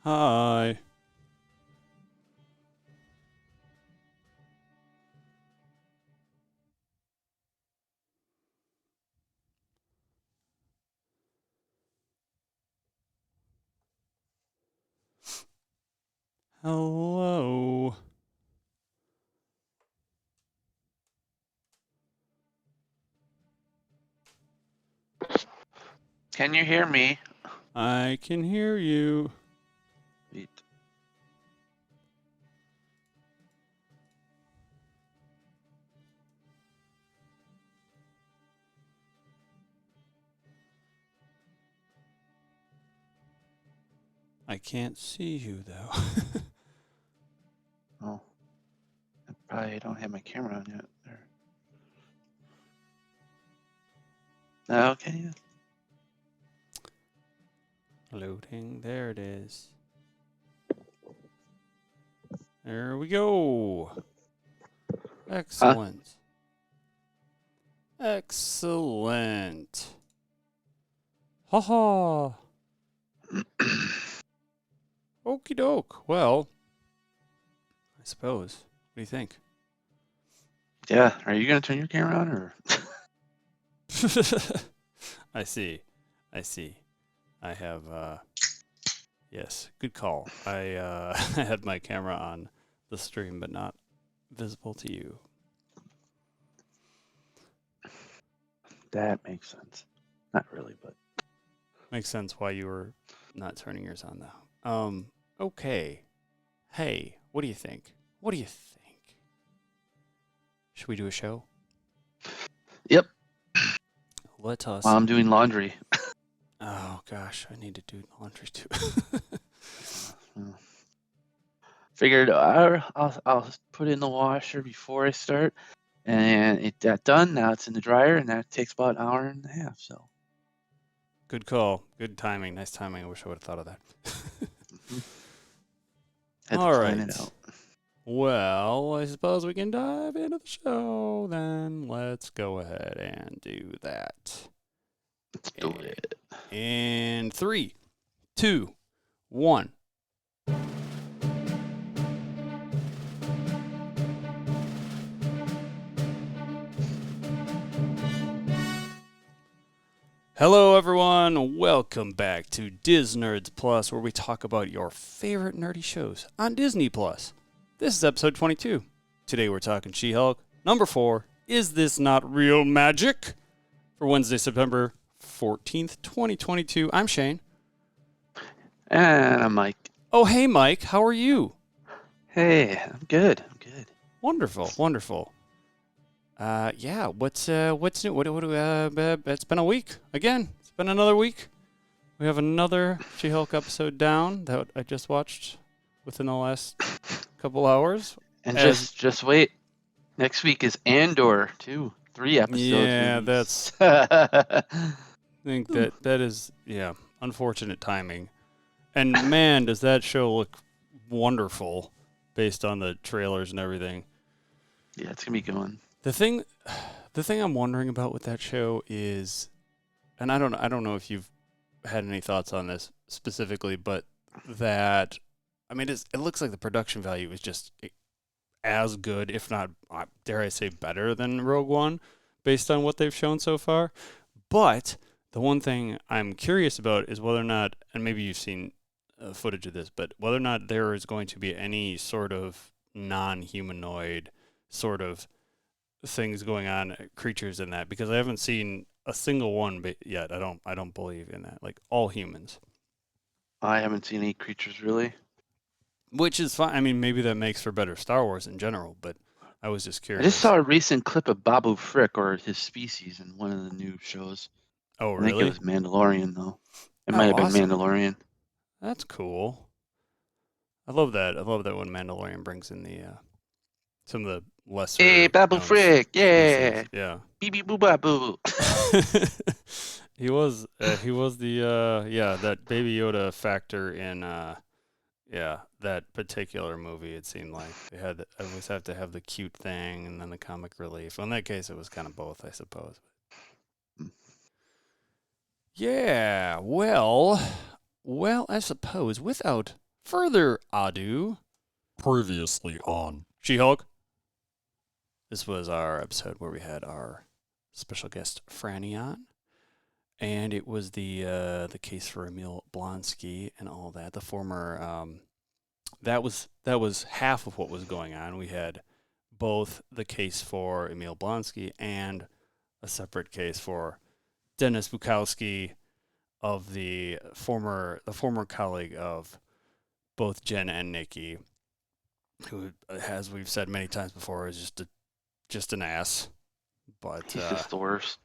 Hi. Hello. Can you hear me? I can hear you. Wait. I can't see you, though. Oh, I probably don't have my camera on yet. There. Okay. Loading. There it is. There we go. Excellent. Excellent. Ha ha. Okie doke. Well, I suppose. What do you think? Yeah. Are you gonna turn your camera on, or? I see. I see. I have, yes, good call. I I had my camera on the stream, but not visible to you. That makes sense. Not really, but. Makes sense why you were not turning yours on, though. Okay. Hey, what do you think? What do you think? Should we do a show? Yep. Let us. While I'm doing laundry. Oh gosh, I need to do laundry too. Figured I'll put it in the washer before I start, and it got done. Now it's in the dryer, and that takes about an hour and a half. So. Good call. Good timing. Nice timing. I wish I would have thought of that. Had All to plan right. it out. Well, I suppose we can dive into the show then. Let's go ahead and do that. Let's do it. In 3, 2, 1. Hello, everyone. Welcome back to Disnerds Plus, where we talk about your favorite nerdy shows on Disney Plus. This is episode 22. Today we're talking She-Hulk. Number 4, Is This Not Real Magic? For Wednesday, September 14th, 2022. I'm Shane. And I'm Mike. Oh, hey, Mike. How are you? Hey, I'm good. I'm good. Wonderful, wonderful. Yeah. What's new? It's been a week again. It's been another week. We have another She-Hulk episode down that I just watched within the last couple hours. And just wait. Next week is Andor too. 3 episodes. Yeah, released. I think that is unfortunate timing. And man, does that show look wonderful based on the trailers and everything. Yeah, it's gonna be going. The thing I'm wondering about with that show is, and I don't know if you've had any thoughts on this specifically, but that, I mean, it looks like the production value is just as good, if not, dare I say, better than Rogue One, based on what they've shown so far. But the one thing I'm curious about is whether or not, and maybe you've seen footage of this, but whether or not there is going to be any sort of non-humanoid sort of things going on, creatures in that, because I haven't seen a single one yet. I don't believe in that. Like all humans. I haven't seen any creatures really. Which is fine. I mean, maybe that makes for better Star Wars in general, but I was just I curious. just saw a recent clip of Babu Frick or his species in one of the new shows. Oh, I think it really? was Mandalorian though. It Oh, might have awesome. been Mandalorian. That's cool. I love that. I love that when Mandalorian brings in the some of the lesser. Hey, Babu known Frick, yeah. species. Yeah. Beep beep boo babu. He was the that Baby Yoda factor in that particular movie. It seemed like they had always have to have the cute thing and then the comic relief. Well, in that case, it was kind of both, I suppose. Yeah, well, I suppose without further ado, Previously on She-Hulk. This was our episode where we had our special guest Franny on, and it was the case for Emil Blonsky and all that. The former that was half of what was going on. We had both the case for Emil Blonsky and a separate case for Dennis Bukowski of the former colleague of both Jen and Nikki, who, as we've said many times before, is just an ass. But He's just the worst.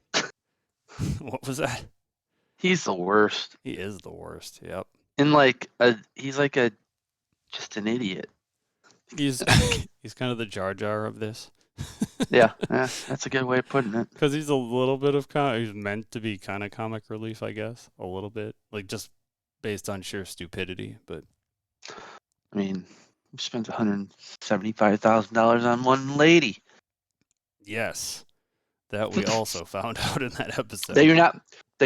what was that? He's the worst. He is the worst. Yep. And he's like just an idiot. He's he's kind of the Jar Jar of this. Yeah, that's a good way of putting it. Because he's a little bit of he's meant to be kind of comic relief, I guess, a little bit, like just based on sheer stupidity. But I mean, we spent $175,000 on one lady yes, that we also found out in that episode. that you're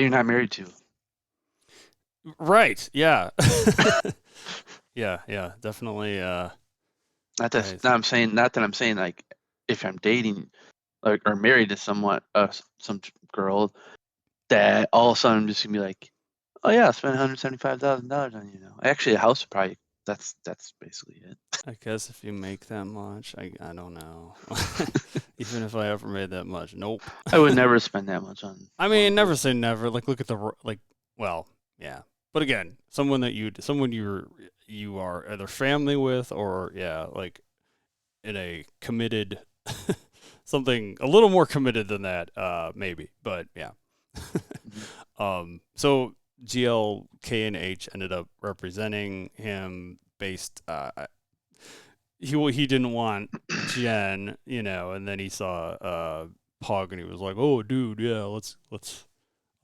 not married to. Right? Yeah. yeah. Definitely. Not that I'm saying like if I'm dating like or married to some girl that all of a sudden I'm just gonna be like, oh yeah, I spent $175,000 on you now. Actually, a house would probably that's basically it. I guess if you make that much, I don't know. Even if I ever made that much, nope. I would never spend that much on. I mean, never say never. Like, look at well, yeah. But again, someone you are either family with or like in a committed something a little more committed than that, maybe. But yeah. So GLK and H ended up representing him based. He didn't want Jen, and then he saw Pog and he was like, "Oh, dude, yeah, let's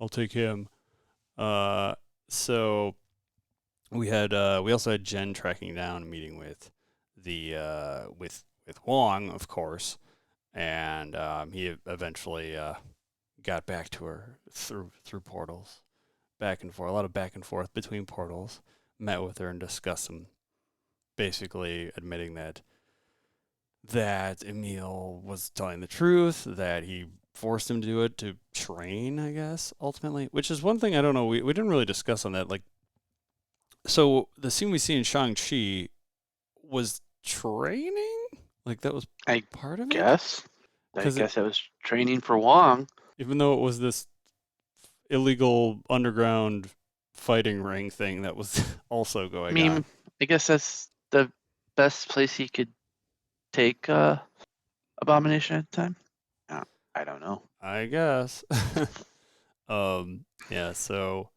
I'll take him." So we also had Jen tracking down a meeting with the with Wong, of course, and he eventually got back to her through portals, back and forth, a lot of back and forth between portals. Met with her and discussed some, basically admitting that Emil was telling the truth, that he forced him to do it to train, I guess, ultimately, which is one thing I don't know. We didn't really discuss on that. Like, so the scene we see in Shang-Chi was training? Like, that was part of it? I guess it was training for Wong. Even though it was this illegal underground fighting ring thing that was also going on. I guess that's the best place he could take Abomination at the time. I don't know. I guess. Yeah, so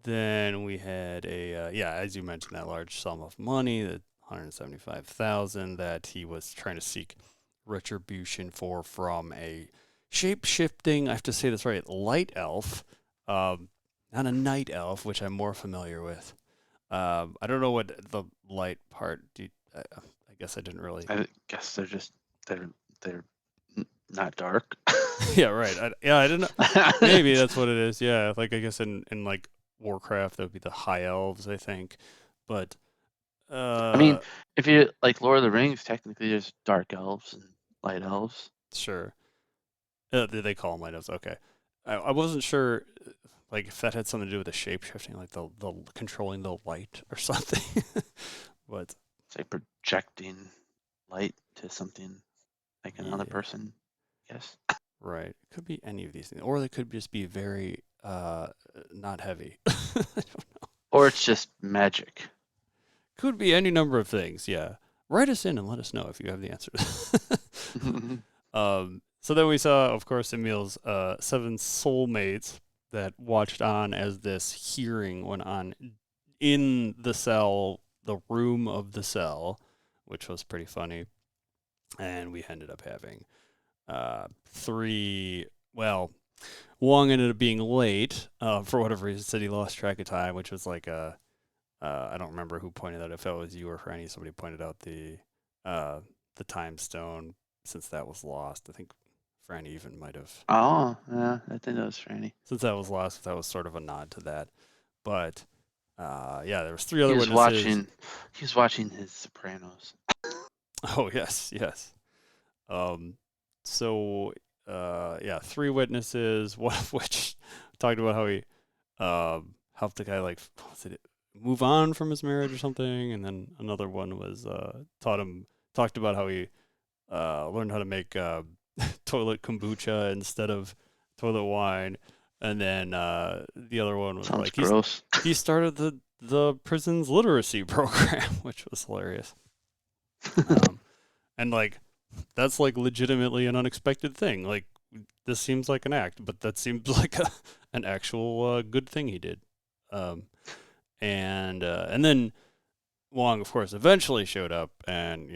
then we had as you mentioned, that large sum of money, the $175,000 that he was trying to seek retribution from a shape-shifting, I have to say this right, light elf, not a night elf, which I'm more familiar with. I don't know what the light part. I guess I didn't really. I guess they're not dark. Yeah, right. I didn't know. Maybe that's what it is. Yeah, like I guess in like Warcraft that would be the high elves, I think. But I mean, if you like Lord of the Rings, technically there's dark elves and light elves. Sure. They call them light elves. Okay. I wasn't sure, like if that had something to do with the shape shifting, like the controlling the light or something. But it's like projecting light to something like another person. Yes. Right. Could be any of these things, or they could just be very not heavy. I don't know. Or it's just magic. Could be any number of things. Yeah. Write us in and let us know if you have the answers. So then we saw, of course, Emil's 7 soulmates that watched on as this hearing went on in the cell, the room of the cell, which was pretty funny. And we ended up having 3. Well, Wong ended up being late for whatever reason. Said he lost track of time, which was like I don't remember who pointed out. If it was you or Franny, somebody pointed out the time stone, since that was lost. I think Franny even might have. Oh, yeah, I think that was Franny. Since that was lost, that was sort of a nod to that. But there was 3 other witnesses. He was watching his Sopranos. Oh yes. So 3 witnesses. One of which talked about how he helped the guy move on from his marriage or something, and then another one was talked about how he learned how to make toilet kombucha instead of toilet wine, and then the other one was Sounds gross. He started the prison's literacy program, which was hilarious. And that's legitimately an unexpected thing. This seems like an act, but that seems like an actual good thing he did. And then Wong, of course, eventually showed up, and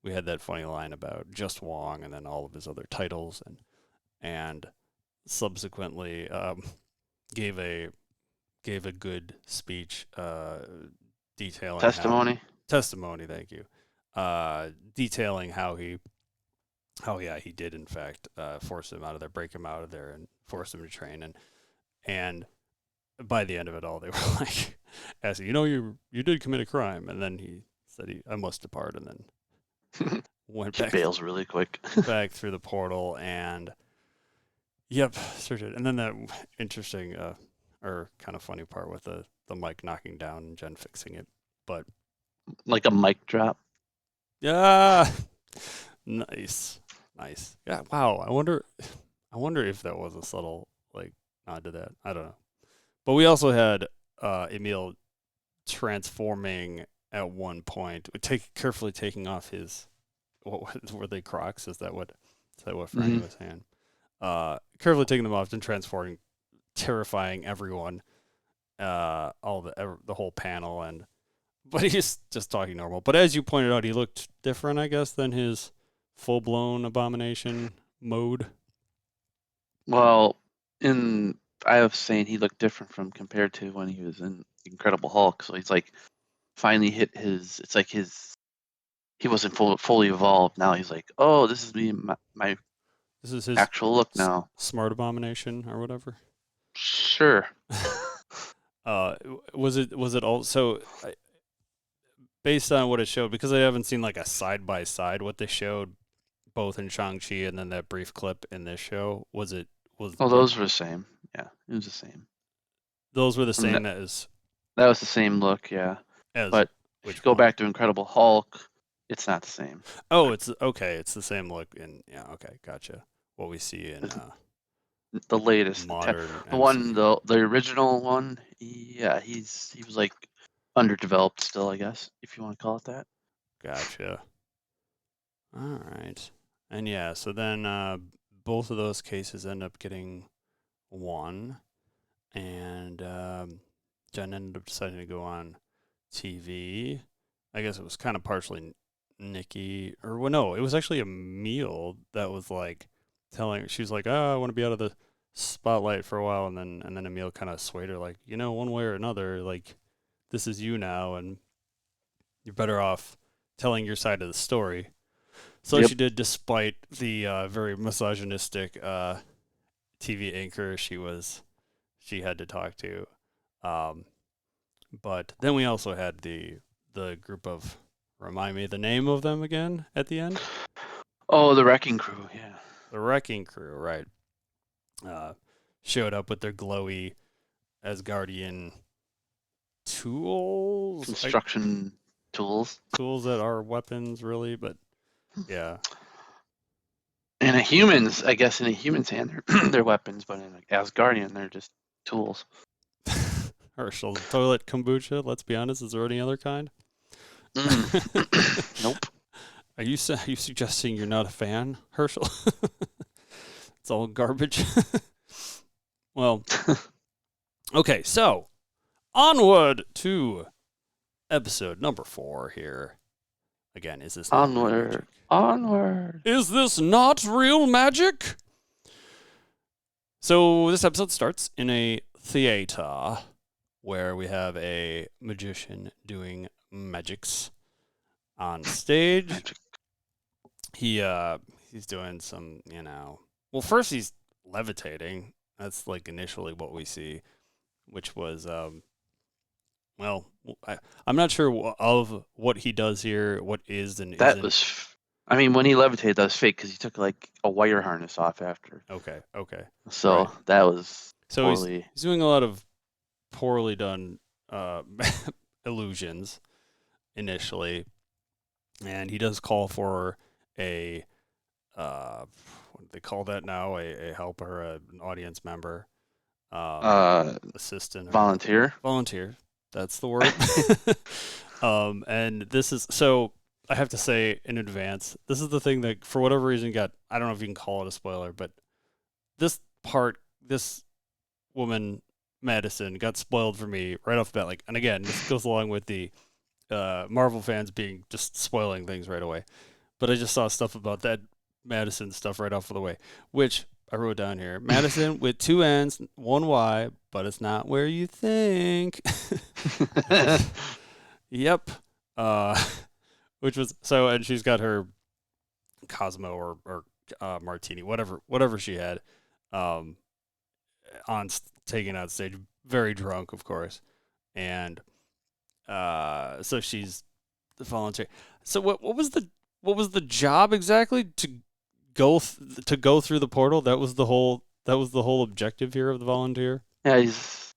we had that funny line about just Wong, and then all of his other titles, and subsequently gave a good speech detailing testimony. Thank you. Detailing how he did in fact force him out of there, break him out of there, and force him to train, and by the end of it all, they were like asking, you did commit a crime, and then he said I must depart, and then went back. He bails really quick. Back through the portal, and yep, search it. And then that interesting or kind of funny part with the mic knocking down and Jen fixing it, but like a mic drop. Yeah, nice. Yeah, wow. I wonder if that was a subtle nod to that. I don't know. But we also had Emil transforming at one point, carefully taking off his were they Crocs? Is that what Franny was saying? Carefully taking them off and transforming, terrifying everyone, all the whole panel, but he's just talking normal. But as you pointed out, he looked different, I guess, than his full-blown abomination mode. Well, I was saying he looked different compared to when he was in Incredible Hulk. So he's finally hit his. It's like he wasn't fully evolved. Now he's like, oh, this is me, my this is his actual look now. Smart abomination or whatever. Sure. Was it also based on what it showed, because I haven't seen a side by side what they showed both in Shang-Chi and then that brief clip in this show? Those were the same. Yeah, it was the same. Those were the same that was the same look, yeah. But if you go back to Incredible Hulk, it's not the same. Oh, it's okay. It's the same look okay, gotcha. What we see in the latest modern the original one, yeah, he was underdeveloped still, I guess, if you want to call it that. Gotcha. All right. And yeah, so then both of those cases end up getting won, and Jen ended up deciding to go on TV. I guess it was kind of partially Nikki, or well, no, it was actually Emil that was telling her. She was like, "Oh, I want to be out of the spotlight for a while," and then Emil kind of swayed her, one way or another, this is you now, and you're better off telling your side of the story. So she did, despite the very misogynistic TV anchor she had to talk to. But then we also had the group of, remind me the name of them again at the end? Oh, the Wrecking Crew, yeah. The Wrecking Crew, right. Showed up with their glowy Asgardian tools? Construction tools. Tools that are weapons, really, but yeah. And humans, I guess in a human's hand, they're weapons, but in Asgardian, they're just tools. Herschel, toilet kombucha, let's be honest, is there any other kind? Nope. Are you suggesting you're not a fan, Herschel? It's all garbage. Well, okay, so onward to episode number 4 here. Again, is this not real magic? Onward. Is this not real magic? So this episode starts in a theater where we have a magician doing magics on stage. Magic. He's doing some, well, first he's levitating. That's initially what we see, which was Well, I'm not sure of what he does here, what is and That isn't. was, I mean, when he levitated, that was fake because he took like a wire harness off after. Okay. So Right. that was So poorly. he's doing a lot of poorly done illusions initially, and he does call for a what do they call that now? A helper, an audience member, assistant, or Volunteer. volunteer. That's the word. And this is so. I have to say in advance, this is the thing that, for whatever reason, got. I don't know if you can call it a spoiler, but this woman, Madison, got spoiled for me right off the bat. Like, and again, this goes along with the Marvel fans being just spoiling things right away. But I just saw stuff about that Madison stuff right off of the way, which I wrote down here. Madison with 2 N's, 1 Y, but it's not where you think. Yep. Uh, which was so, and she's got her Cosmo or Martini, whatever she had, um, taken on stage, very drunk, of course, and so she's the volunteer. So what was the job exactly to go through the portal? That was the whole objective here of the volunteer. He's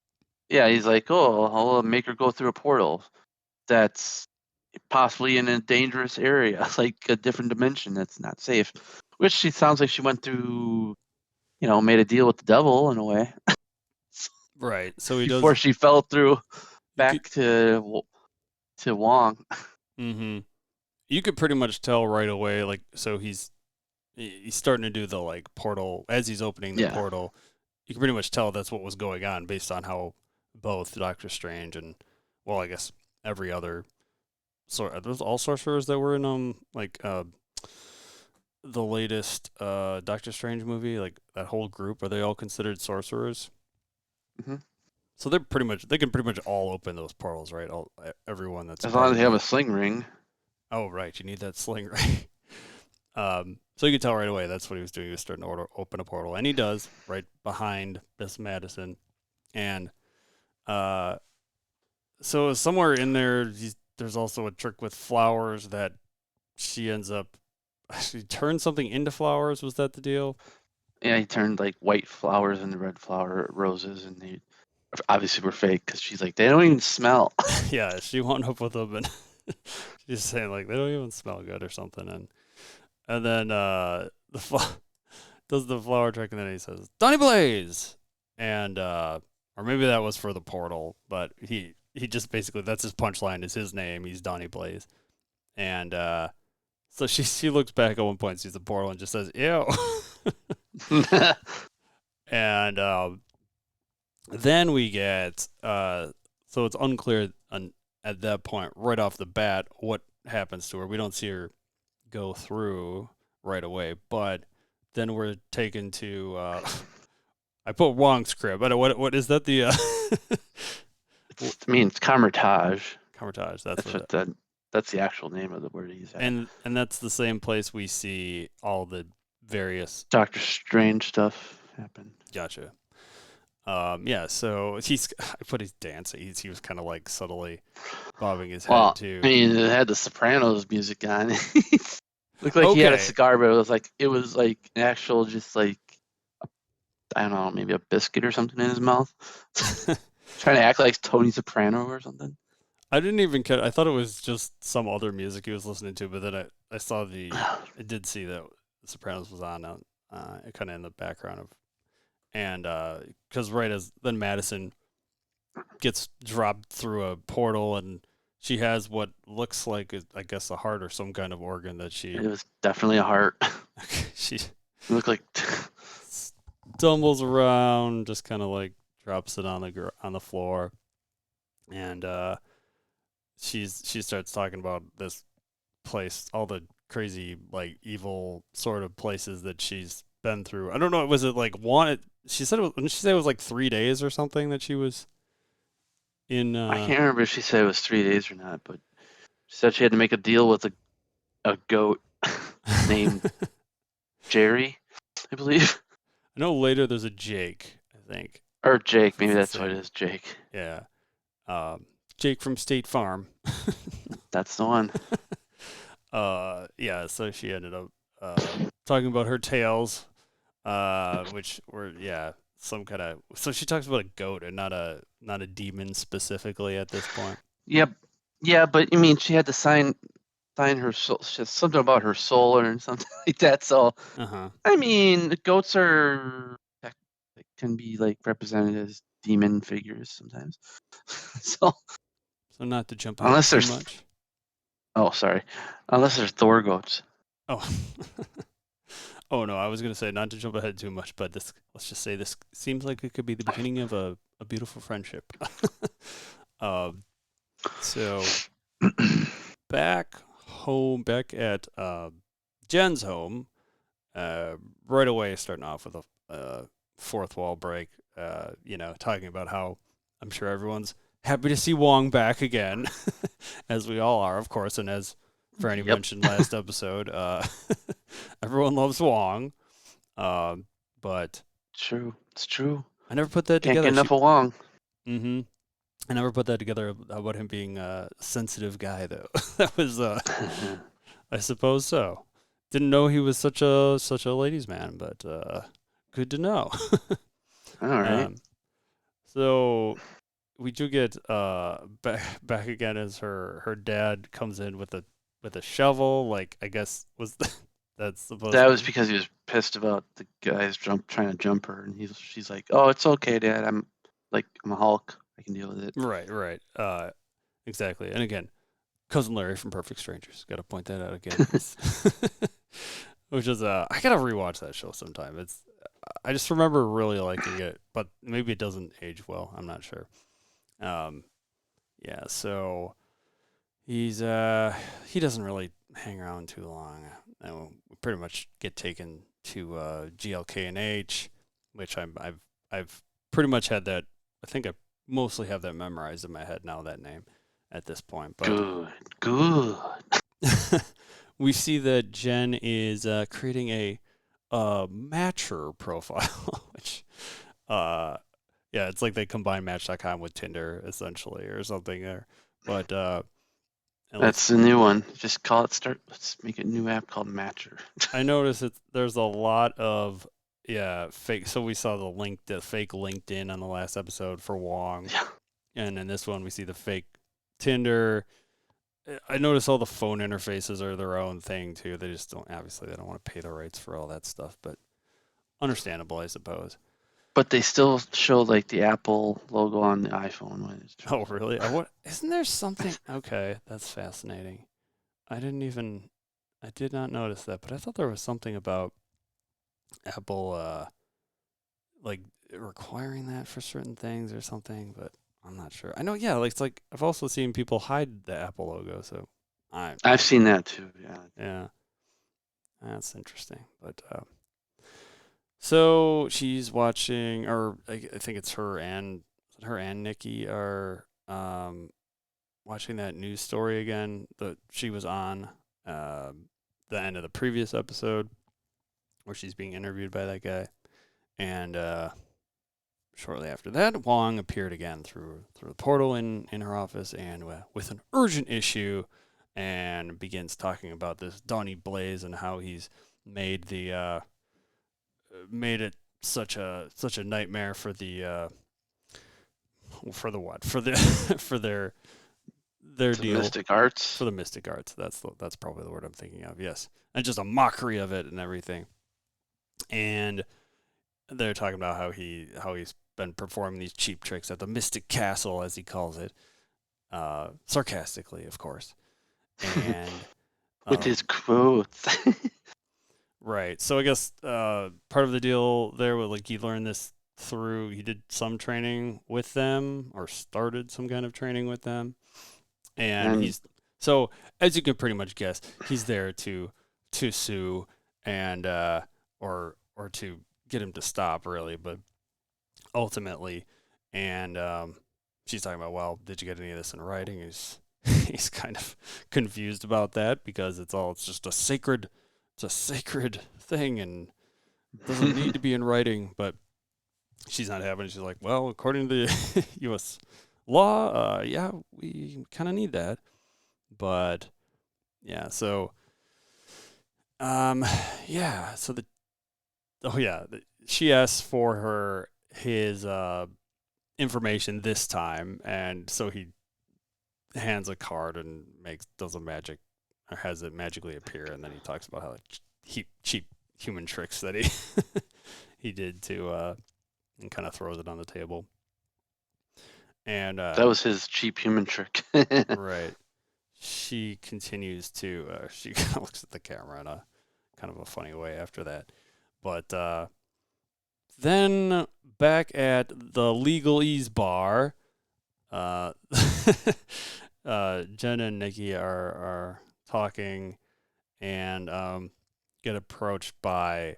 like, oh, I'll make her go through a portal that's possibly in a dangerous area, like a different dimension that's not safe. Which she sounds like she went through, made a deal with the devil in a way Right. So he before does. she fell through You could. back to Wong. Mm-hmm. You could pretty much tell right away. Like, so he's starting to do the like portal as he's opening the Yeah. portal. You can pretty much tell that's what was going on based on how both Doctor Strange and, well, I guess every other are those all sorcerers that were in the latest Doctor Strange movie, like that whole group, are they all considered sorcerers? Mm-hmm. So they can pretty much all open those portals, right? Everyone that's As part long as of they have the. a sling ring. Oh, right, you need that sling, right? So you can tell right away that's what he was doing. He was starting to open a portal, and he does right behind Miss Madison, and so somewhere in there, there's also a trick with flowers that she ends up. She turned something into flowers. Was that the deal? Yeah, he turned like white flowers into red flower roses, and they obviously were fake because she's like, they don't even smell. Yeah, she wound up with them, and she's saying like they don't even smell good or something, and then does the flower trick, and then he says Donny Blaze, and or maybe that was for the portal, but he just basically, that's his punchline, is his name. He's Donny Blaze, and so she looks back at one point, sees the portal, and just says ew, and then we get so it's unclear at that point right off the bat what happens to her. We don't see her go through right away, but then we're taken to I put Wong's crib. I don't what is that, the it's Camertage. Camertage. That's the actual name of the word he's at. And that's the same place we see all the various Doctor Strange stuff happen. Gotcha. Yeah, so I put his dancing. He was kind of like subtly bobbing his head too. I mean, it had the Sopranos music on. Looked like he had a cigar, but it was like an actual, just like, I don't know, maybe a biscuit or something in his mouth. Trying to act like Tony Soprano or something. I didn't even catch. I thought it was just some other music he was listening to, but then I saw I did see that The Sopranos was on, kind of in the background of, and because right as then Madison gets dropped through a portal, and she has what looks like, I guess, a heart or some kind of organ that she. It was definitely a heart. She looked like stumbles around, just kind of like drops it on the floor, and she starts talking about this place, all the crazy like evil sort of places that she's been through. I don't know. Was it like one? She said didn't she say it was like 3 days or something that she was in? I can't remember if she said it was 3 days or not, but she said she had to make a deal with a goat named Jerry, I believe. I know later there's a Jake, I think. Or Jake, maybe that's what it is, Jake. Yeah. Jake from State Farm. That's the one. Yeah, so she ended up talking about her tales, which were some kind of. So she talks about a goat and not a demon specifically at this point. Yep. Yeah, but I mean, she had to sign her soul. She has something about her soul or something like that. So, I mean, the goats can be like represented as demon figures sometimes. So not to jump ahead too much. Oh, sorry. Unless there's Thor goats. Oh. Oh no, I was gonna say not to jump ahead too much, but let's just say this seems like it could be the beginning of a beautiful friendship. So back at Jen's home, right away starting off with a fourth wall break, talking about how I'm sure everyone's happy to see Wong back again, as we all are, of course, and as Franny mentioned last episode, everyone loves Wong, but it's true. I never put that together. Can't get enough of Wong. Mm-hmm. I never put that together about him being a sensitive guy, though. That was, I suppose so. Didn't know he was such a ladies' man, but good to know. All right. So we do get back again as her dad comes in with a shovel. Like, I guess that's supposed. That was because he was pissed about the guys trying to jump her, and she's like, "Oh, it's okay, Dad. I'm a Hulk. I can deal with it." Right. Exactly. And again, Cousin Larry from Perfect Strangers. Got to point that out again. Which is I gotta rewatch that show sometime. I just remember really liking it, but maybe it doesn't age well. I'm not sure. So he doesn't really hang around too long. We pretty much get taken to GLK&H, which I've pretty much had that. I think I mostly have that memorized in my head now, that name at this point. But good. We see that Jen is creating a matcher profile, which it's like they combine Match.com with Tinder essentially or something there. But that's the new one. Just call it let's make a new app called Matcher. I noticed there's a lot of fake. So we saw the fake LinkedIn on the last episode for Wong. Yeah. And in this one we see the fake Tinder. I notice all the phone interfaces are their own thing too. They just don't want to pay the rights for all that stuff, but understandable, I suppose. But they still show like the Apple logo on the iPhone. Oh, really? Isn't there something? Okay, that's fascinating. I did not notice that, but I thought there was something about Apple, like requiring that for certain things or something, but I'm not sure. I know, it's like I've also seen people hide the Apple logo, so I've seen that too. Yeah. Yeah. That's interesting, but so she's watching, or I think it's her and Nikki are watching that news story again that she was on the end of the previous episode where she's being interviewed by that guy, and shortly after that, Wong appeared again through the portal in her office and with an urgent issue, and begins talking about this Donnie Blaze and how he's made it such a nightmare for the for their deal, Mystic Arts. For the Mystic Arts. That's probably the word I'm thinking of. Yes, and just a mockery of it and everything. And they're talking about how he's been performing these cheap tricks at the Mystic Castle, as he calls it, sarcastically, of course, and with his quotes. Right. So I guess part of the deal there was he learned this through he did some training with them or started some kind of training with them, and he's so as you can pretty much guess, he's there to sue and or to get him to stop, really, but ultimately, and she's talking about, well, did you get any of this in writing? He's kind of confused about that because it's just a sacred thing and doesn't need to be in writing, but she's not having it. She's like, well, according to the U.S. law, yeah, we kind of need that. But yeah, so yeah, so she asks for his information this time, and so he hands a card and does a magic, or has it magically appear, and then he talks about how cheap human tricks that he he did to and kind of throws it on the table. And that was his cheap human trick. right. She continues to she kind of looks at the camera in a kind of a funny way after that. But then back at the Legalese bar, Jen and Nikki are talking and get approached by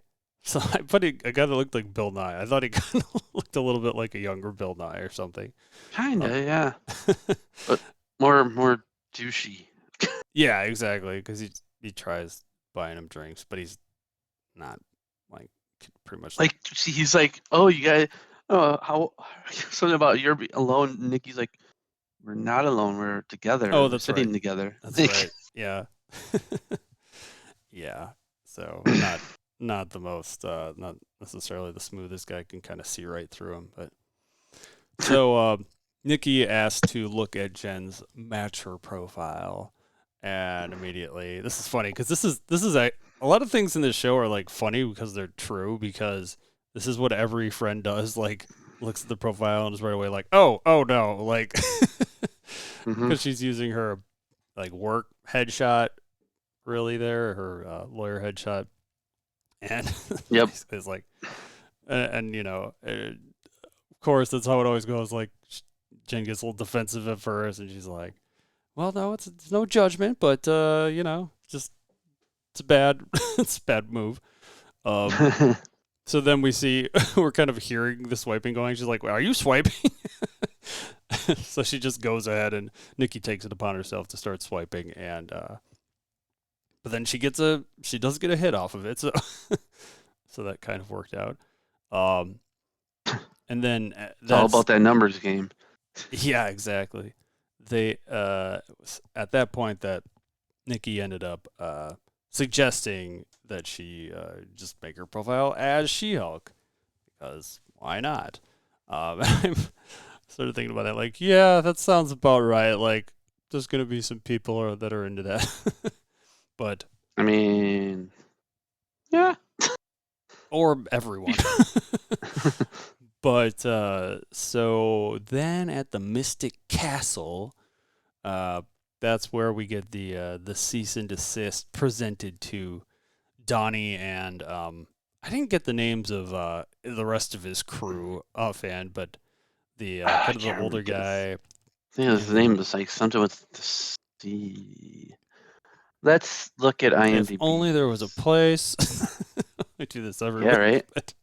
a guy that looked like Bill Nye. I thought he kind of looked a little bit like a younger Bill Nye or something. Kinda, yeah. But more douchey. Yeah, exactly. Because he tries buying him drinks, but he's not like pretty much like. See, he's like, "Oh, you guys, how something about you're alone." Nikki's like, "We're not alone. We're together. Oh, we're that's sitting right. together." That's right. Yeah. Yeah. So not the most not necessarily the smoothest guy. Can kind of see right through him, but so Nikki asked to look at Jen's matcher profile, and immediately this is funny because this is a lot of things in this show are like funny because they're true, because this is what every friend does, like looks at the profile and is right away like, oh no, like because she's using her like work headshot really there, her lawyer headshot, and Yep. it's like and of course that's how it always goes, like Jen gets a little defensive at first and she's like, well, no, it's no judgment, but just it's a bad it's a bad move. So then we see we're kind of hearing the swiping going. She's like, well, are you swiping? So she just goes ahead and Nikki takes it upon herself to start swiping, and but then she does get a hit off of it, so so that kind of worked out. And then it's all about that numbers game. Yeah, exactly. They at that point that Nikki ended up suggesting that she just make her profile as She-Hulk, because why not? I'm sort of thinking about that, like, yeah, that sounds about right. Like, there's gonna be some people that are into that, but I mean, yeah, or everyone. But so then at the Mystic Castle, that's where we get the cease and desist presented to Donnie, and I didn't get the names of the rest of his crew offhand, but the kind of the older guy. I think his name was like something with the C. Let's look at IMDb. If only there was a place. I do this every week. Yeah, right. But,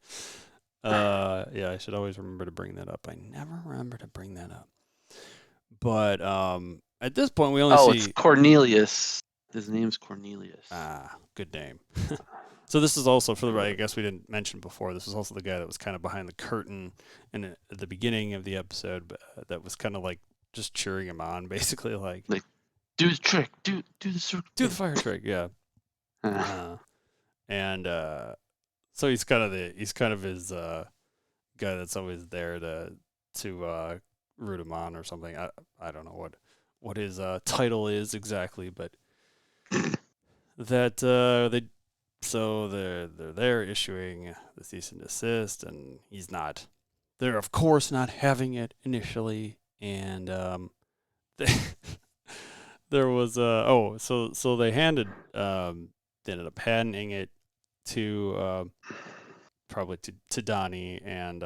yeah, I should always remember to bring that up. I never remember to bring that up. But at this point, we only see. It's Cornelius. His name's Cornelius. Ah, good name. So this is also for the I guess we didn't mention before. This is also the guy that was kind of behind the curtain and at the beginning of the episode, but that was kind of like just cheering him on, basically like do the trick, do the circle, do the fire trick, yeah. And so he's kind of his guy that's always there to root him on or something. I don't know what his title is exactly, but that they're there issuing the cease and desist, and they're of course not having it initially, and there was so they ended up handing it to probably to Donnie, and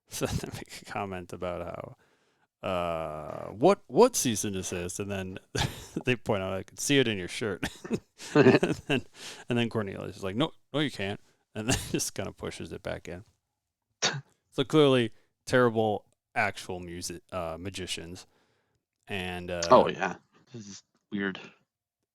so they make a comment about how what cease and desist, and then they point out, I could see it in your shirt. and then Cornelius is like, no you can't, and then just kind of pushes it back in. So clearly terrible actual magicians. And oh yeah, this is weird.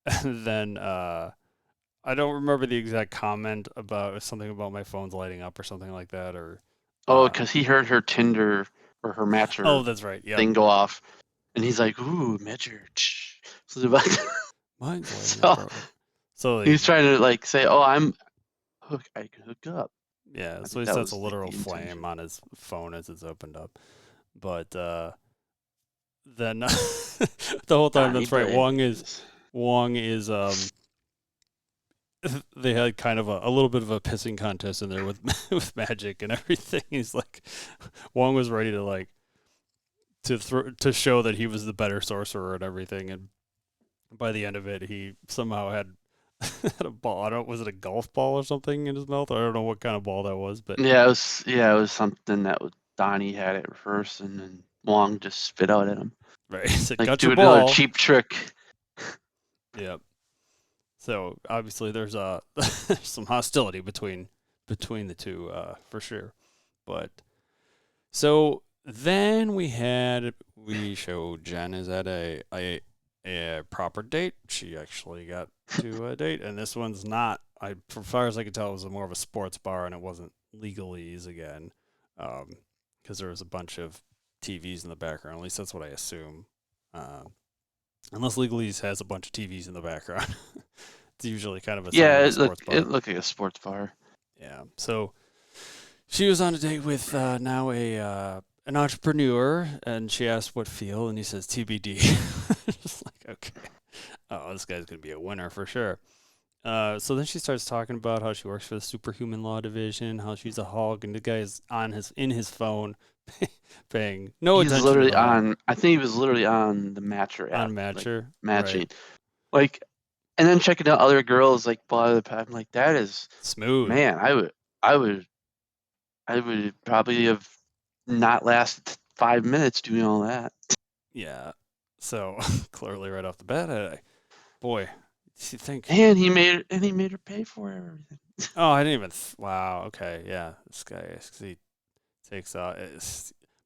And then I don't remember the exact comment about something about my phone's lighting up or something like that, or because he heard her Tinder or her matcher Oh, that's right. Yeah. thing go off, and he's like, "Ooh, matcher." So, Mine's so broken. So he's trying to like say, "Oh, I can hook up." Yeah, I so think he that sets a was literal the flame intention. on his phone as it's opened up. But then the whole time, Donnie that's right. Wong Blaze. is they had kind of a little bit of a pissing contest in there with with magic and everything. He's like, Wong was ready to like to show that he was the better sorcerer and everything, and by the end of it, he somehow had had a ball. I don't. Was it a golf ball or something in his mouth? I don't know what kind of ball that was, but Yeah, it was something that Donnie had it first, and then Wong just spit out at him. right. He said, Like, "Got your do another ball." cheap trick. Yep. So obviously there's some hostility between the two for sure. But so then we showed Jen is at a proper date. She actually got to a date, and this one's not. As far as I could tell, it was more of a sports bar, and it wasn't legalese again, because there was a bunch of TVs in the background. At least that's what I assume. Unless legalese has a bunch of TVs in the background. It's usually kind of a sign Yeah, of a sports bar. it looked like a sports bar. Yeah. So she was on a date with now an entrepreneur, and she asked what field, and he says TBD. Just like, okay, oh, this guy's gonna be a winner for sure. So then she starts talking about how she works for the Superhuman Law Division, how she's a hog, and the guy is in his phone, paying no He's attention literally at all on. I think he was literally on the Matcher app, on like Matcher. matching, Right. like, and then checking out other girls like bottom of the pack. I'm like, that is Smooth. man. I would probably have not lasted 5 minutes doing all that. Yeah. So clearly, right off the bat, boy, you think? And he made her pay for everything. Oh, I didn't even. Wow. Okay. Yeah. This guy, he takes out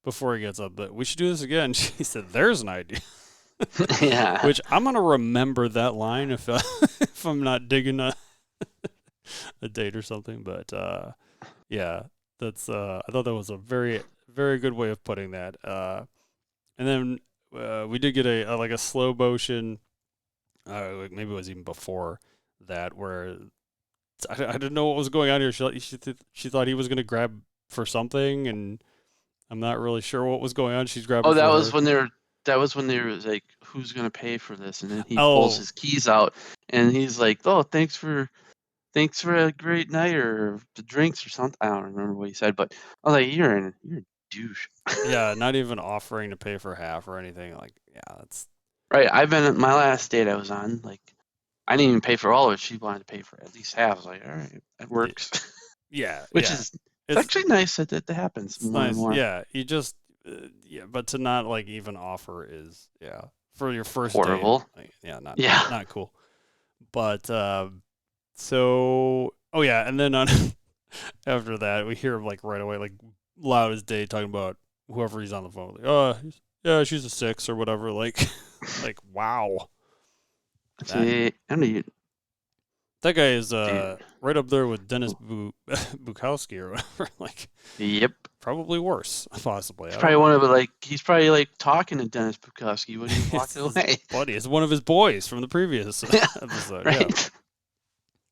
before he gets up. But we should do this again. She said, "There's an idea." Yeah. Which I'm gonna remember that line if if I'm not digging a date or something. But yeah, that's. I thought that was a very good way of putting that. And then we did get a like a slow motion. Like maybe it was even before that where I didn't know what was going on here. She thought he was going to grab for something, and I'm not really sure what was going on. She's grabbing Oh, for her. that was when they were like, "Who's gonna pay for this?" And then he pulls Oh, his keys out, and he's like, "Oh, thanks for a great night or the drinks or something." I don't remember what he said, but I was like, "You're a douche." yeah, not even offering to pay for half or anything. Like, yeah, that's Right. I've been at my last date I was on. Like, I didn't even pay for all of it. She wanted to pay for at least half. I was like, all right, that works. yeah, Which yeah. is it's actually nice that that happens It's more and nice. more. Yeah, you just yeah, but to not like even offer is for your first date. Horrible. Like, yeah, Yeah. not cool. But so oh yeah, and then on after that we hear him like right away like loud as day talking about whoever he's on the phone with. Like, oh yeah, she's a 6 or whatever. Like like wow. See, I mean, That guy is dude. right up there with Dennis Bukowski or whatever. Like Yep. probably worse, possibly. He's I don't probably know. one of the he's probably like talking to Dennis Bukowski when he's It's walking his away. buddy. It's one of his boys from the previous episode. Yeah, Right.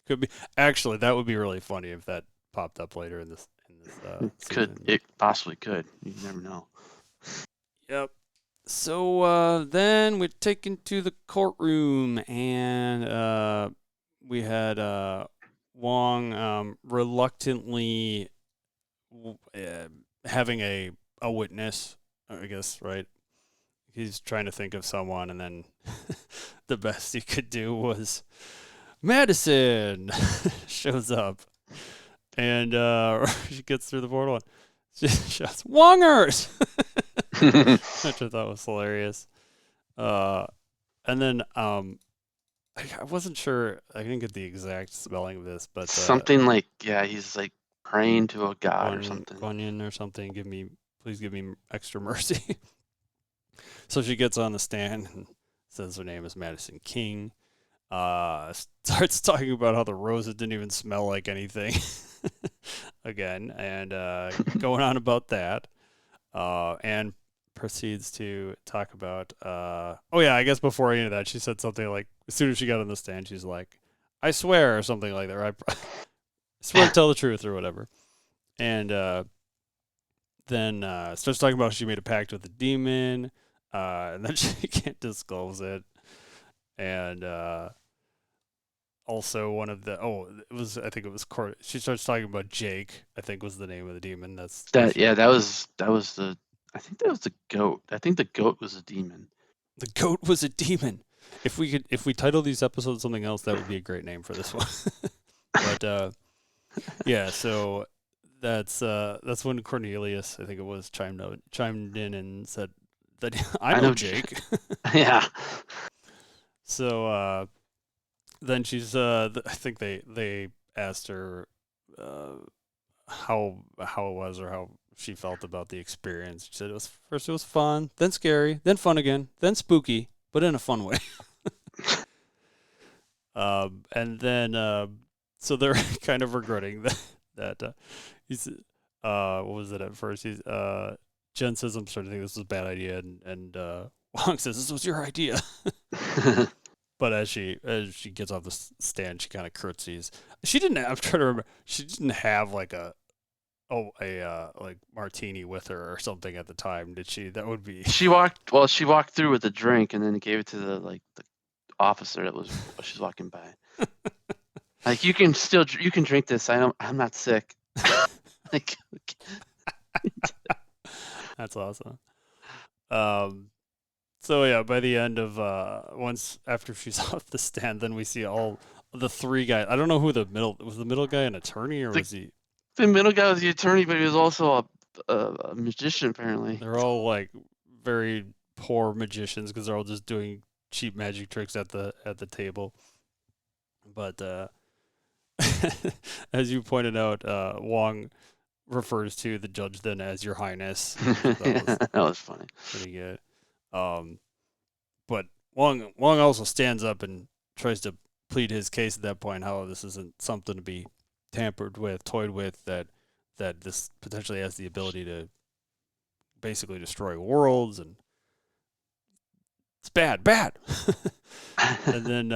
could be. Actually, that would be really funny if that popped up later in this season. It possibly could. You never know. Yep. So then we're taken to the courtroom, and we had Wong reluctantly having a witness, I guess, right? He's trying to think of someone, and then the best he could do was Madison shows up, and she gets through the portal and she shouts Wongers, which I thought was hilarious. And then I wasn't sure. I didn't get the exact spelling of this, but Something like, yeah, he's like praying to a god or something. Guanyin or something. Please give me extra mercy. So she gets on the stand and says her name is Madison King. Starts talking about how the roses didn't even smell like anything again, and going on about that. And proceeds to talk about, oh yeah, I guess before any of that, she said something like, as soon as she got on the stand, she's like, I swear, or something like that, right? I swear to tell the truth, or whatever. And then starts talking about she made a pact with the demon, and then she can't disclose it. And also one of the, I think it was Court. She starts talking about Jake, I think was the name of the demon. That was the, I think that was the goat. I think the goat was a demon. The goat was a demon. If we title these episodes something else, that would be a great name for this one. But yeah, so that's when Cornelius, I think it was, chimed in and said that I know Jake. Yeah. So then she's I think they asked her how it was, or how she felt about the experience. She said it was fun, then scary, then fun again, then spooky, but in a fun way. And then so they're kind of regretting that he's what was it at first? He's Jen says, I'm starting to think this was a bad idea, and Wong says this was your idea. But as she gets off the stand, she kind of curtsies. She didn't. I'm trying to remember. She didn't have like a like martini with her or something at the time, did she? That would be. She walked through with a drink and then gave it to the officer that was she's walking by. Like, you can drink this. I'm not sick. Like, that's awesome. So yeah, by the end of once after she's off the stand, then we see all the three guys. I don't know who the middle guy an attorney, or was he? The middle guy was the attorney, but he was also a magician, apparently. They're all like very poor magicians because they're all just doing cheap magic tricks at the table. But as you pointed out, Wong refers to the judge then as Your Highness. That was funny. Pretty good. But Wong also stands up and tries to plead his case at that point, how this isn't something to be tampered with, toyed with, that this potentially has the ability to basically destroy worlds, and it's bad. And then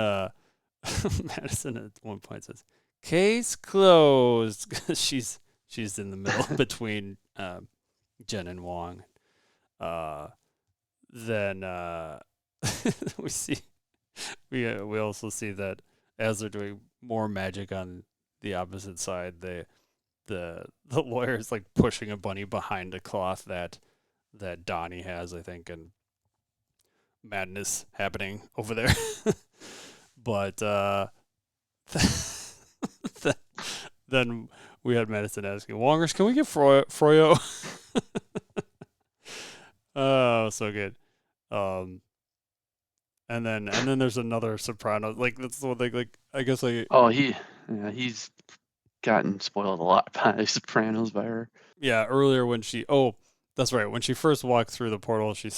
Madison at one point says, "Case closed," because she's in the middle between Jen and Wong. Then we also see that as they're doing more magic on the opposite side, the lawyer is like pushing a bunny behind a cloth that Donnie has, I think, and madness happening over there. But then we had Madison asking, Wongers, can we get Froyo? Oh, so good. And then there's another soprano. Like, that's the one thing. Like, I guess he's gotten spoiled a lot by Sopranos by her. Yeah, earlier when that's right. When she first walked through the portal, she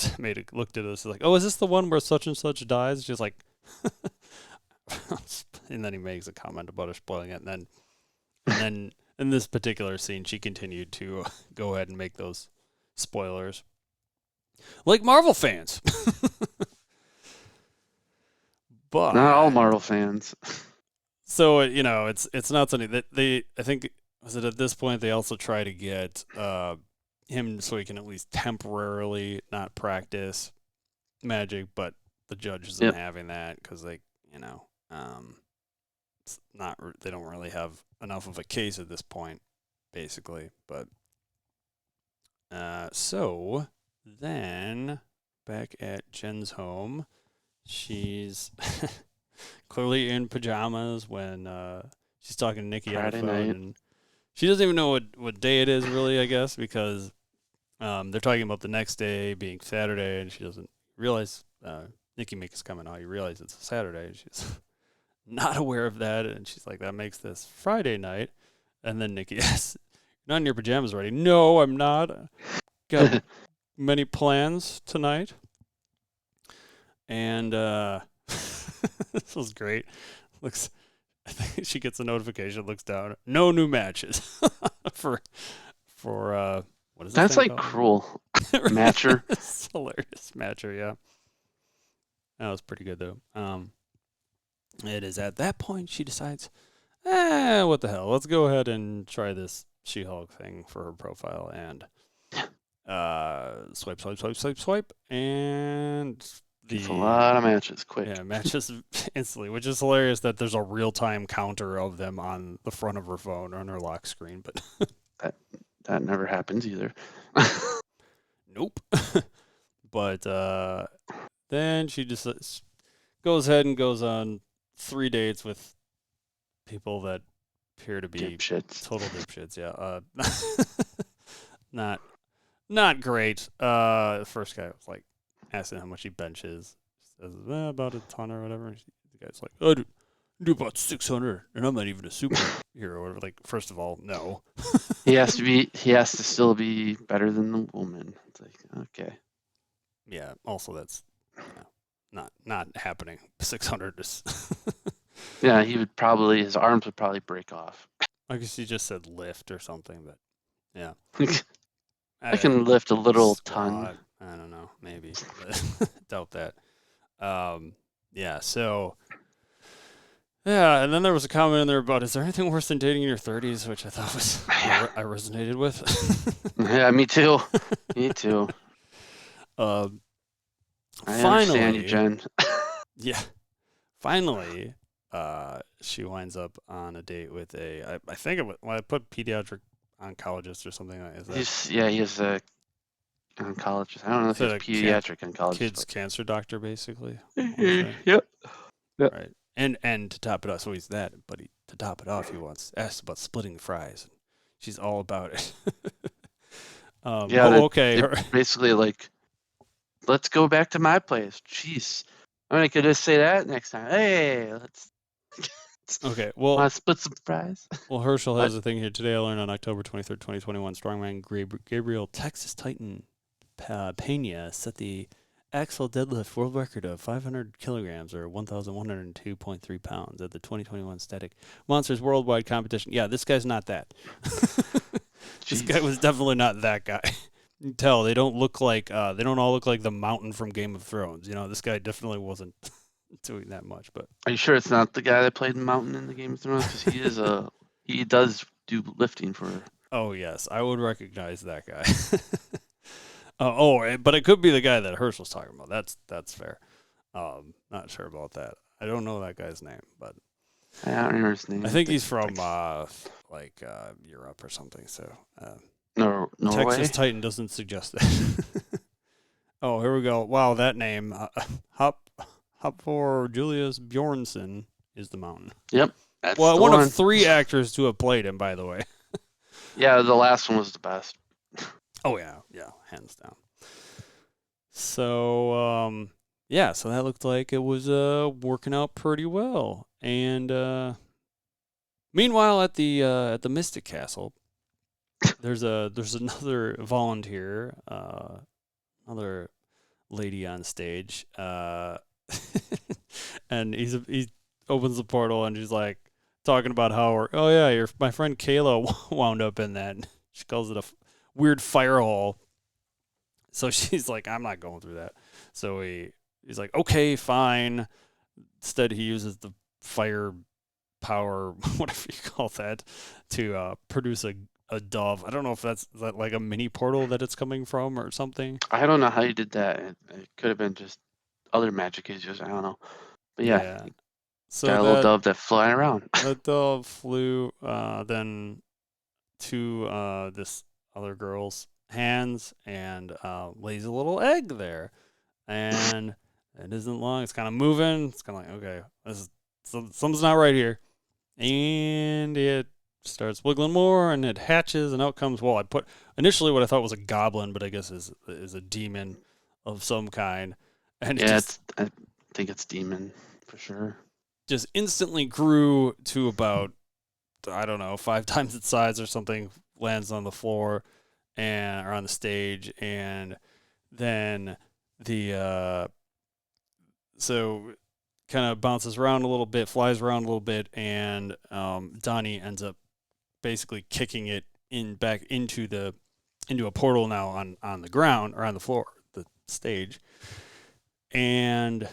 looked at us like, "Oh, is this the one where such and such dies?" She's like, and then he makes a comment about her spoiling it, and then in this particular scene, she continued to go ahead and make those spoilers, like Marvel fans. But not all Marvel fans. So it's not something that I think, was it at this point they also try to get him so he can at least temporarily not practice magic, but the judge isn't having that because it's not, they don't really have enough of a case at this point, basically. But so then back at Jen's home, she's clearly in pajamas when she's talking to Nikki on the phone, and she doesn't even know what day it is really, I guess, because they're talking about the next day being Saturday, and she doesn't realize Nikki makes a comment, "Oh, you realize it's a Saturday?" And she's not aware of that, and she's like, "That makes this Friday night." And then Nikki asks, "You're not in your pajamas already?" "No, I'm not. Got many plans tonight." And this was great. I think she gets a notification, looks down, no new matches for What is this That's thing like called? cruel. Matcher. It's hilarious. Matcher, yeah. That was pretty good, though. It is at that point she decides, what the hell? Let's go ahead and try this She-Hulk thing for her profile. And swipe, and Gets a lot of matches quick. Yeah, matches instantly, which is hilarious that there's a real-time counter of them on the front of her phone or on her lock screen. But that never happens either. Nope. But then she just goes ahead and goes on 3 dates with people that appear to be dipshits. Total dipshits. Yeah. Not great. The first guy was like asking how much he benches. He says about a ton or whatever. The guy's like, I do about 600, and I'm not even a superhero or whatever. Like, first of all, no. He has to still be better than the woman. It's like, okay. Yeah. Also, that's not happening. 600 is. Yeah, his arms would probably break off. I guess he just said lift or something, but yeah. I can lift a little squat, ton. I don't know, maybe. Doubt that. Yeah, so yeah, and then there was a comment in there about, is there anything worse than dating in your 30s, which I thought was I resonated with. Yeah, me too. Me too. I understand you, Jen. Yeah. Finally, she winds up on a date with I think I put pediatric oncologist or something like that. He's a oncologist. I don't know if he's a pediatric oncologist. Kid's cancer doctor, basically. Yep. Right. And to top it off, so he's that, but to top it off, he asked about splitting the fries. She's all about it. Okay. Basically, like, let's go back to my place. Jeez. I could just say that next time. Hey, let's. Okay, well, want to split some fries? Well, Herschel has a thing here. Today I learned on October 23rd, 2021, strongman Gabriel Texas Titan Pena set the axle deadlift world record of 500 kilograms or 1,102.3 pounds at the 2021 Static Monsters Worldwide Competition. Yeah, this guy's not that. This guy was definitely not that guy. You can tell they don't all look like the mountain from Game of Thrones. This guy definitely wasn't doing that much. But are you sure it's not the guy that played the mountain in the Game of Thrones? Because he does do lifting for. Oh yes, I would recognize that guy. But it could be the guy that Herschel's talking about. That's fair. Not sure about that. I don't know that guy's name, but I don't remember his name. I think he's from Europe or something. So Norway? Texas Titan doesn't suggest that. Oh, here we go. Wow, that name. Hopfor Julius Bjornsson is the mountain. Yep. One of 3 actors to have played him, by the way. Yeah, the last one was the best. Oh yeah, hands down. So so that looked like it was working out pretty well. And meanwhile, at the Mystic Castle, there's another volunteer, another lady on stage, and he opens the portal and she's like talking about how my friend Kayla wound up in that. She calls it a weird fire hole. So she's like, I'm not going through that. So he's like, okay, fine. Instead, he uses the fire power, whatever you call that, to produce a dove. I don't know if that's like a mini portal that it's coming from or something. I don't know how you did that. It could have been just other magic users. I don't know. But yeah. So got a little dove that flying around. That dove flew then to this other girl's hands and lays a little egg there. And it isn't long. It's kind of moving. It's kind of like, okay, something's not right here. And it starts wiggling more, and it hatches, and out comes, I put initially what I thought was a goblin, but I guess is a demon of some kind. And I think it's demon for sure. Just instantly grew to about, I don't know, 5 times its size or something, lands on the floor or on the stage, and then so kind of bounces around a little bit, flies around a little bit, and Donnie ends up basically kicking it back into the into a portal now on the ground or on the floor, the stage, and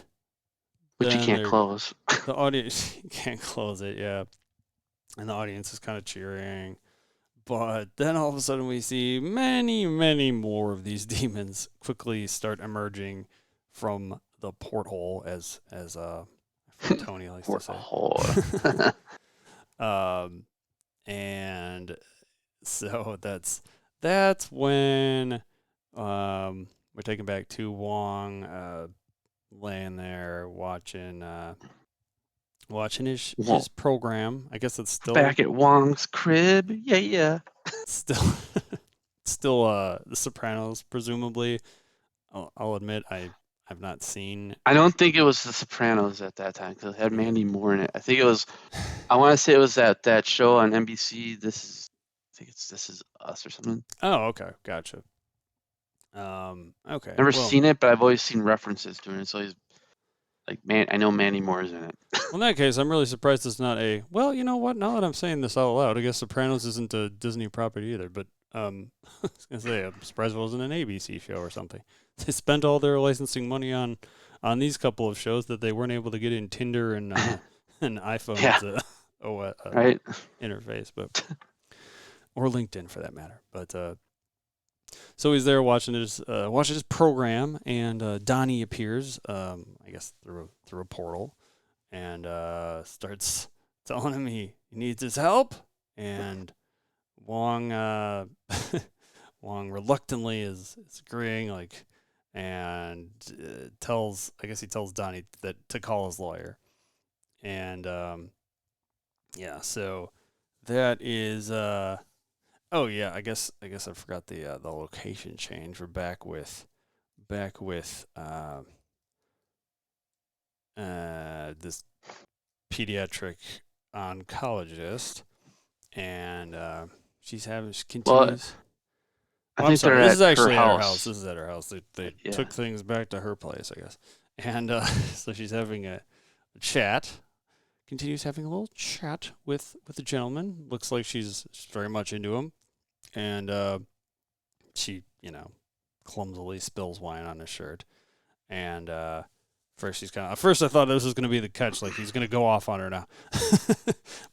which you then can't close. The audience can't close it, yeah, and the audience is kind of cheering. But then all of a sudden we see many, many more of these demons quickly start emerging from the porthole, as Tony likes to say. And so that's when we're taken back to Wong laying there watching his program. I guess it's still back at Wong's crib. Yeah. Still The Sopranos, presumably. I'll admit I've not seen. I don't think it was The Sopranos at that time because it had Mandy Moore in it. I think it was. I want to say it was that show on NBC. This is Us or something. Oh, okay, gotcha. Okay. Never seen it, but I've always seen references to it. So he's like, man, I know Mandy Moore is in it. Well, in that case, I'm really surprised it's not a. Well, you know what? Now that I'm saying this out loud, I guess Sopranos isn't a Disney property either. But I was gonna say, I'm surprised it wasn't an ABC show or something. They spent all their licensing money on these couple of shows that they weren't able to get in Tinder and an iPhone right interface, but or LinkedIn for that matter. But so he's there watching his program, and Donnie appears, I guess through a portal, and starts telling him he needs his help, and Wong Wong reluctantly is agreeing, like, and tells Donnie that to call his lawyer, and so that is oh yeah, I guess I forgot the location change. We're back with this pediatric oncologist, and she continues. Well, I think this is actually her at house. her house. This is at her house. They took things back to her place, I guess. And so she's having a chat. Continues having a little chat with the gentleman. Looks like she's very much into him. And she, clumsily spills wine on his shirt. And first I thought this was going to be the catch, like he's going to go off on her now.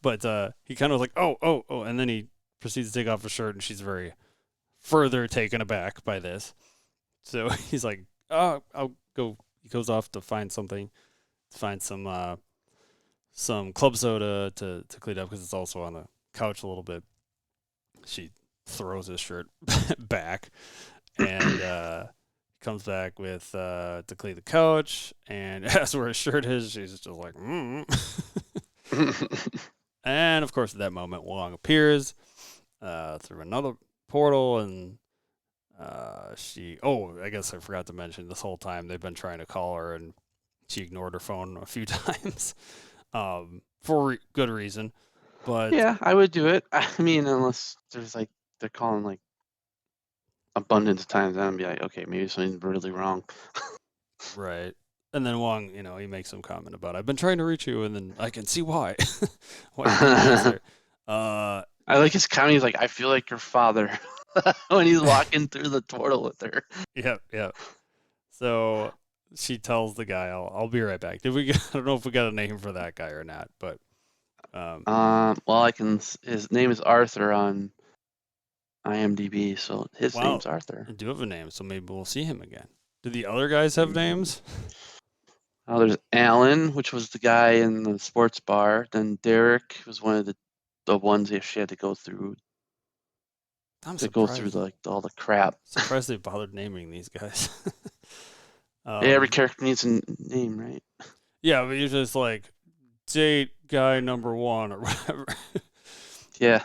But he kind of was like, oh, and then he proceeds to take off his shirt, and she's very further taken aback by this. So he's like, oh, I'll go. He goes off to find something, some club soda to clean up because it's also on the couch a little bit. She throws his shirt back and comes back with to clean the couch, and asks where his shirt is. She's just like, And of course, at that moment, Wong appears through another portal, and I guess I forgot to mention, this whole time they've been trying to call her, and she ignored her phone a few times for good reason. But yeah, I would do it. I mean, unless there's like they're calling like abundance of times, then I'd be like, okay, maybe something's really wrong. Right. And then Wong, he makes some comment about, I've been trying to reach you, and then I can see why. Why you didn't answer. I like his comment. He's like, I feel like your father when he's walking through the portal with her. Yep. So she tells the guy, I'll be right back. I don't know if we got a name for that guy or not, but well, his name is Arthur on IMDb, so his name's Arthur. I do have a name, so maybe we'll see him again. Do the other guys have names? Oh, there's Alan, which was the guy in the sports bar. Then Derek was one of the ones that she had to go through. Go through all the crap. Surprised they bothered naming these guys. Every character needs a name, right? Yeah, but usually it's like date guy number 1 or whatever. Yeah.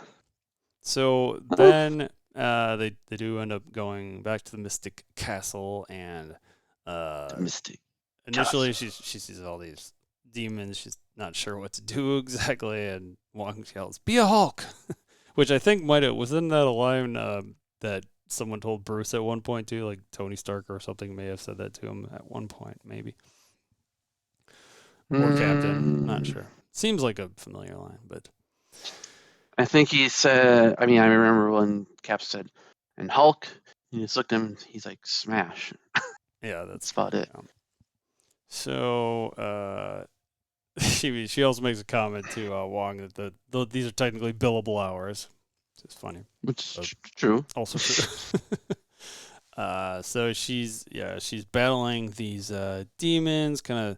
So then they do end up going back to the Mystic Castle, and Mystic. Initially she sees all these demons. She's not sure what to do exactly, and Wong yells, "Be a Hulk!" Which I think wasn't that a line that someone told Bruce at one point too, like Tony Stark or something may have said that to him at one point, maybe. Or Captain, not sure. Seems like a familiar line, but I think he said, I remember when Cap said, And Hulk, you just looked at him. He's like, smash. Yeah, That's about it. So she also makes a comment to Wong that these are technically billable hours. It's funny. Which is true. Also true. So she's battling these demons, kind of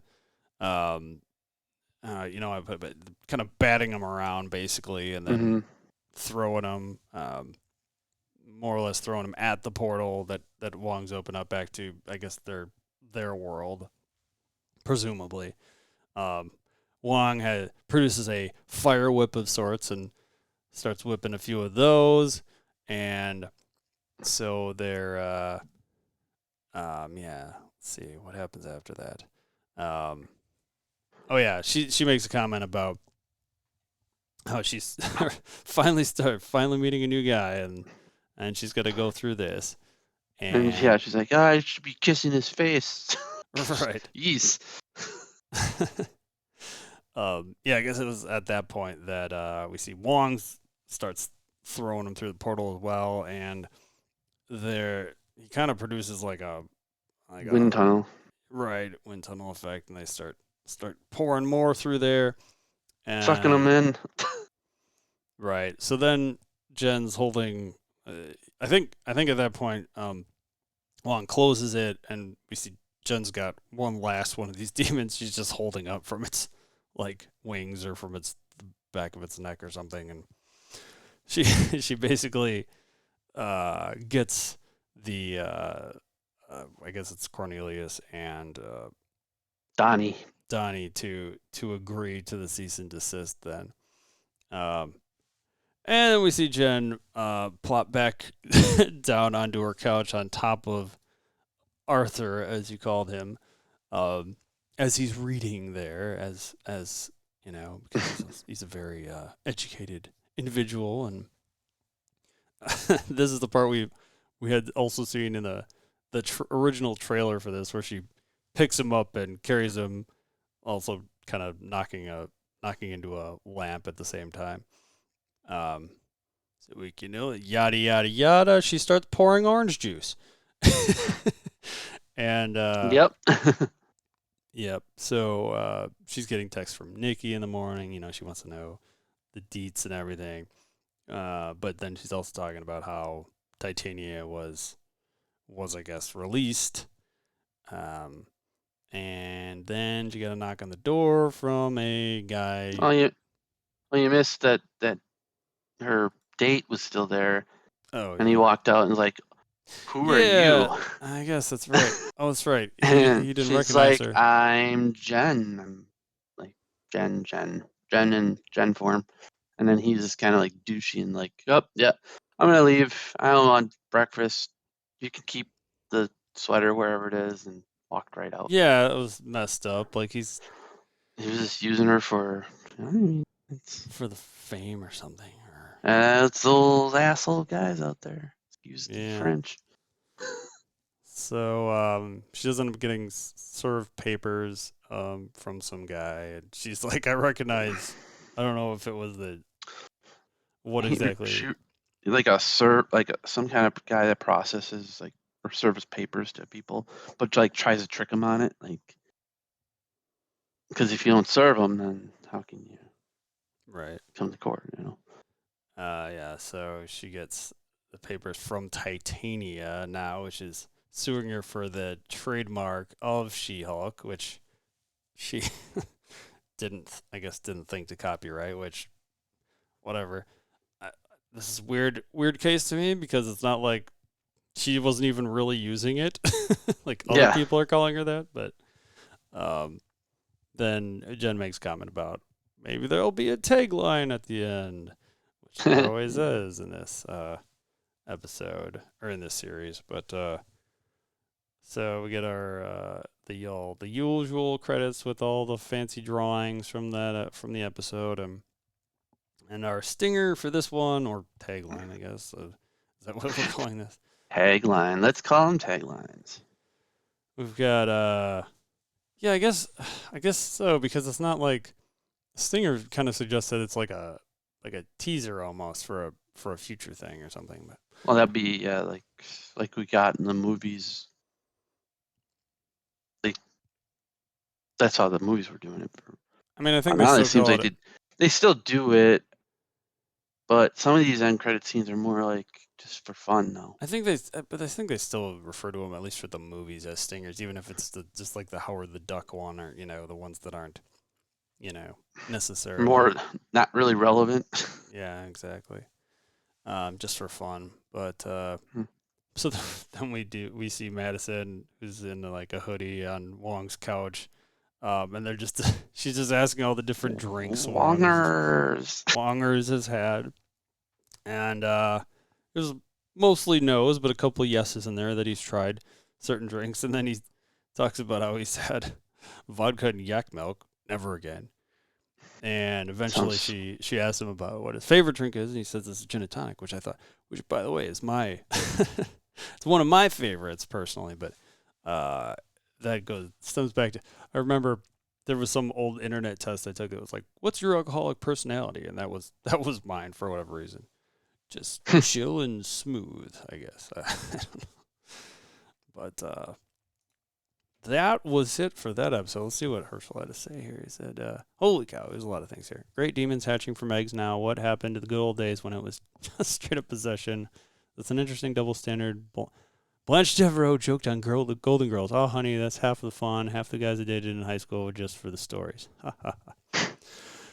kind of batting them around basically, and then throwing them, more or less throwing them at the portal that Wong's opened up back to, I guess, their world, presumably. Wong produces a fire whip of sorts and starts whipping a few of those, and so they're let's see what happens after that. She makes a comment about how she's finally meeting a new guy, and she's got to go through this. And yeah, she's like, I should be kissing his face. Right. Yeesh. I guess it was at that point that we see Wong starts throwing him through the portal as well, and he kind of produces like a wind tunnel. Right, wind tunnel effect, and they start pouring more through there, and sucking them in. Right. So then Jen's holding. I think at that point, Wong closes it, and we see Jen's got one of these demons. She's just holding up from its like wings or from the back of its neck or something, and she basically gets the I guess it's Cornelius and Donnie to agree to the cease and desist then. And we see Jen plop back down onto her couch on top of Arthur, as you called him, as he's reading there, as you know, because he's a very educated individual, and this is the part we had also seen in the original trailer for this, where she picks him up and carries him, also kind of knocking into a lamp at the same time. So we yada yada yada. She starts pouring orange juice, and yep. So she's getting texts from Nikki in the morning. You know, she wants to know the deets and everything. But then she's also talking about how Titania was I guess released. And then she got a knock on the door from a guy. Oh, you missed that her date was still there. Oh, and he walked out and was like, "Who are you?" I guess that's right. Oh, that's right. He didn't she's recognize like, her. I'm Jen. I'm like Jen in Jen form. And then he's just kind of like douchey and like, oh, yeah, I'm going to leave. I don't want breakfast. You can keep the sweater wherever it is, and walked right out. Yeah, it was messed up. Like he was just using her for, for the fame or something. It's those asshole guys out there. Excuse the French. So she does end up getting served papers from some guy, and she's like, I recognize. I don't know if it was what exactly. Like some kind of guy that processes like or serves papers to people, but like tries to trick them on it, like because if you don't serve them, then how can you come to court? You know. So she gets the papers from Titania now, which is suing her for the trademark of She-Hulk, which she didn't think to copyright, which whatever. This is weird case to me, because it's not like she wasn't even really using it. Like other people are calling her that, but then Jen makes a comment about maybe there'll be a tagline at the end, which there always is in this episode or in this series. But so we get our the usual credits with all the fancy drawings from that from the episode, and our stinger for this one, or tagline, I guess. Is that what we're calling this? Tagline. Let's call them taglines. We've got I guess so, because it's not like stinger kind of suggests that it's like a teaser almost for a future thing or something. But Well, that'd be like we got in the movies. Like that's how the movies were doing it. I mean, I think Now they it still seems call like it. they still do it, but some of these end credit scenes are more like just for fun now. I think they still refer to them, at least for the movies, as stingers, even if it's just like the Howard the Duck one, or the ones that aren't necessarily More not really relevant. Yeah, exactly. Just for fun, but Hmm. so then we see Madison, who's in like a hoodie on Wong's couch, and they're just she's just asking all the different drinks Wongers has had, and there's mostly no's, but a couple yeses in there that he's tried certain drinks, and then he talks about how he's had vodka and yak milk, never again. And eventually she asked him about what his favorite drink is, and he says it's gin and tonic, which by the way is my it's one of my favorites personally, but that stems back to, I remember there was some old internet test I took that was like, what's your alcoholic personality? And that was mine for whatever reason. Just chill and smooth, I guess. I don't know. But that was it for that episode. Let's see what Herschel had to say here. He said, holy cow, there's a lot of things here. Great demons hatching from eggs now. What happened to the good old days when it was just straight up possession? That's an interesting double standard. Blanche Devereaux joked on the Golden Girls. Oh, honey, that's half the fun. Half the guys I dated in high school were just for the stories.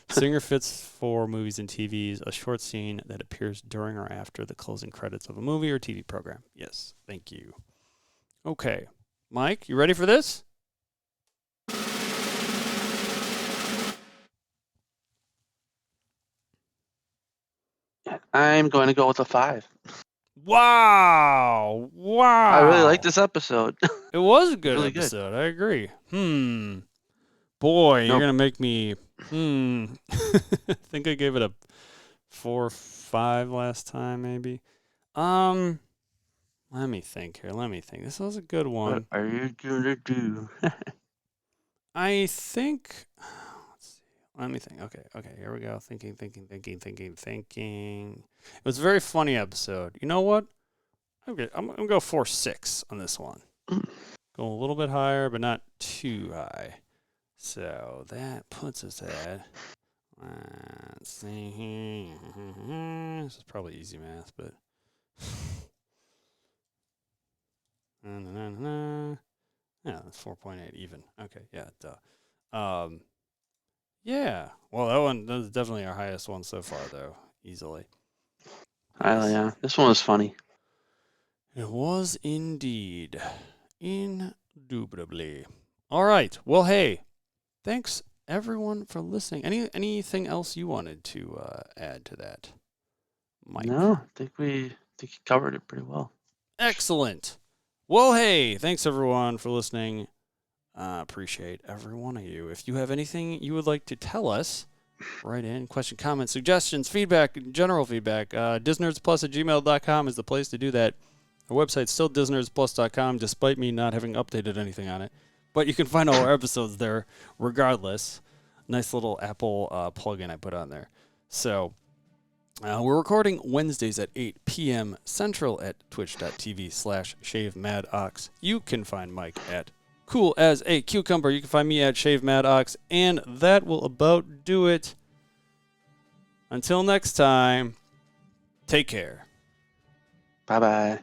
Singer fits for movies and TVs, a short scene that appears during or after the closing credits of a movie or TV program. Yes, thank you. Okay. Mike, you ready for this? I'm going to go with a 5. Wow. I really like this episode. It was a good really episode. Good. I agree. Boy, you're going to make me. I think I gave it a 4 or 5 last time, maybe. Let me think here. This was a good one. What are you going to do? I think. Let's see. Let me think. Okay, here we go. Thinking. It was a very funny episode. You know what? Okay, I'm going to go 4.6 on this one. Go a little bit higher, but not too high. So that puts us at. Let's see here. This is probably easy math, but. Yeah, that's 4.8 even. Okay, yeah, duh. Yeah. Well, that was definitely our highest one so far, though, easily. Yeah, this one was funny. It was indeed, indubitably. All right. Well, hey, thanks everyone for listening. Anything else you wanted to add to that, Mike? No, I think we covered it pretty well. Excellent. Well, hey, thanks everyone for listening. Appreciate every one of you. If you have anything you would like to tell us, write in, question, comments, suggestions, feedback, general feedback. Disnerdsplus@gmail.com is the place to do that. Our website's still disnerdsplus.com, despite me not having updated anything on it. But you can find all our episodes there regardless. Nice little Apple plugin I put on there. So we're recording Wednesdays at 8 p.m. Central at twitch.tv/ShaveMadOx. You can find Mike at Cool as a Cucumber. You can find me at ShaveMadOx. And that will about do it. Until next time, take care. Bye-bye.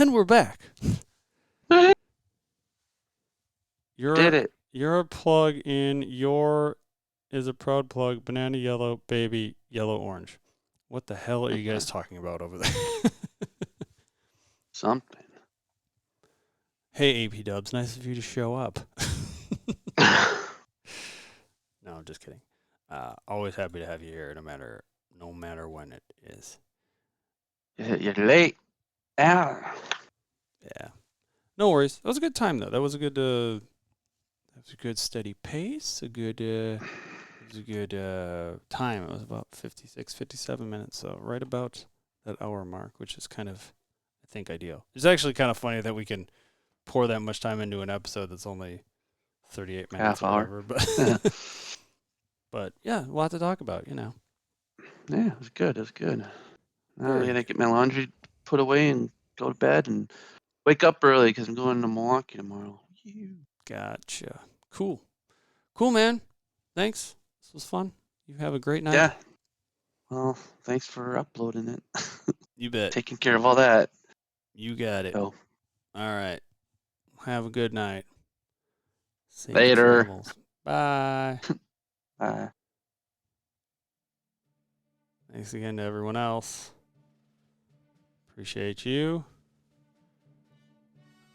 And we're back. Did it. Your plug in is a proud plug, banana yellow, baby, yellow, orange. What the hell are you guys talking about over there? Something. Hey, AP Dubs, nice of you to show up. No, I'm just kidding. Always happy to have you here, no matter when it is. You're late. Ah. Yeah. No worries. That was a good time though. That was a good steady pace. It was a good time. It was about 56, 57 minutes. So right about that hour mark, which is kind of, I think, ideal. It's actually kind of funny that we can pour that much time into an episode that's only 38 minutes Half or hour. whatever. But yeah, a lot to talk about, Yeah, it was good. It was good. Now I Very gotta good. get my laundry put away and go to bed and wake up early because I'm going to Milwaukee tomorrow. Gotcha. Cool, man. Thanks. This was fun. You have a great night. Yeah. Well, thanks for uploading it. You bet. Taking care of all that. You got it. So, All right. Have a good night. Safe later. travels. Bye. Bye. Thanks again to everyone else. Appreciate you.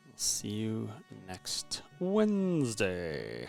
We'll see you next Wednesday.